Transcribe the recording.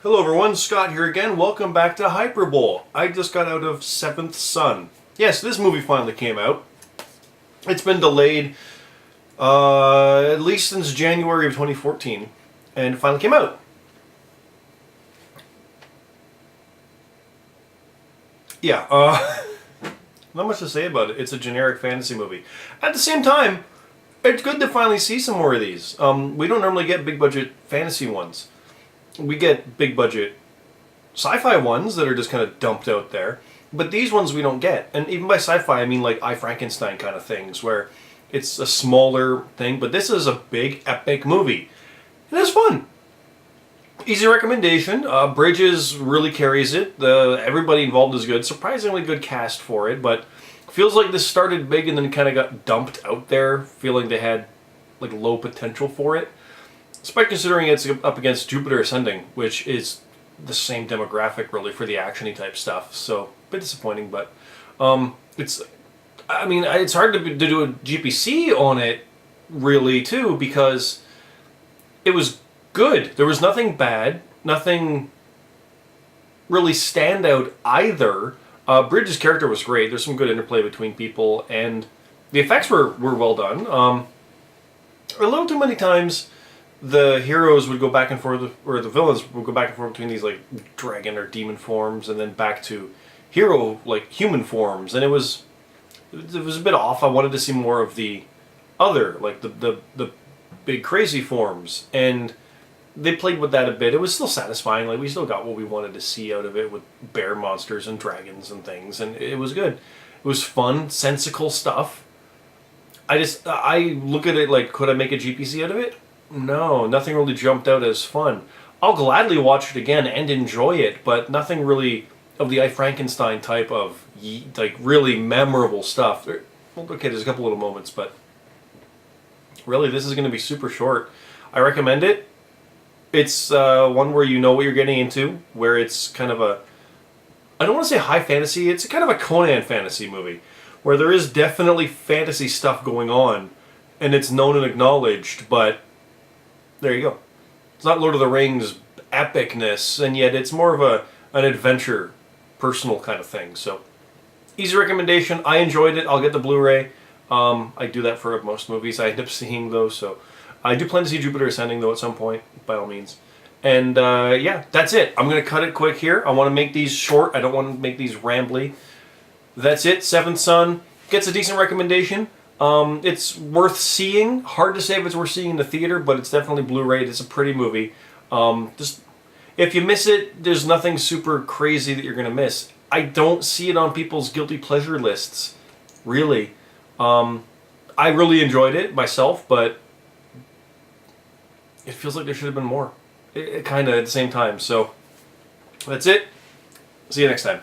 Hello everyone, Scott here again. Welcome back to Hyperbole. I just got out of Seventh Son. Yes, this movie finally came out. It's been delayed at least since January of 2014, and it finally came out. Yeah, not much to say about it. It's a generic fantasy movie. At the same time, it's good to finally see some more of these. We don't normally get big budget fantasy ones. We get big budget sci-fi ones that are just kind of dumped out there, but these ones we don't get. And even by sci-fi I mean like I, Frankenstein kind of things, where it's a smaller thing, but this is a big epic movie and it's fun. Easy recommendation. Bridges really carries it. Everybody involved is good. Surprisingly good cast for it, but feels like this started big and then kind of got dumped out there, feeling they had like low potential for it. Especially considering it's up against Jupiter Ascending, which is the same demographic really for the action-y type stuff. So, a bit disappointing, but it's hard to do a GPC on it really too, because it was good. There was nothing bad, nothing really standout either. Bridges' character was great. There's some good interplay between people, and the effects were well done. A little too many times the heroes would go back and forth, or the villains would go back and forth between these like dragon or demon forms, and then back to hero like human forms, and it was a bit off. I wanted to see more of the other, like the big crazy forms, and they played with that a bit. It was still satisfying. Like we still got what we wanted to see out of it with bear monsters and dragons and things, and it was good. It was fun, sensical stuff. I look at it like, could I make a GPC out of it? No, nothing really jumped out as fun. I'll gladly watch it again and enjoy it, but nothing really of the I, Frankenstein type of like really memorable stuff. Okay, there's a couple little moments, but really this is going to be super short. I recommend it. It's one where you know what you're getting into, where it's kind of a, I don't want to say high fantasy, it's kind of a Conan fantasy movie, where there is definitely fantasy stuff going on, and it's known and acknowledged, but there you go. It's not Lord of the Rings epicness, and yet it's more of an adventure, personal kind of thing. So, easy recommendation. I enjoyed it. I'll get the Blu-ray. I do that for most movies I end up seeing, though. So, I do plan to see Jupiter Ascending, though, at some point, by all means. And, yeah, that's it. I'm going to cut it quick here. I want to make these short. I don't want to make these rambly. That's it. Seventh Son gets a decent recommendation. It's worth seeing. Hard to say if it's worth seeing in the theater, but it's definitely Blu-ray. It's a pretty movie. Just if you miss it, there's nothing super crazy that you're going to miss. I don't see it on people's guilty pleasure lists, really. I really enjoyed it myself, but it feels like there should have been more. It kind of at the same time. So that's it. See you next time.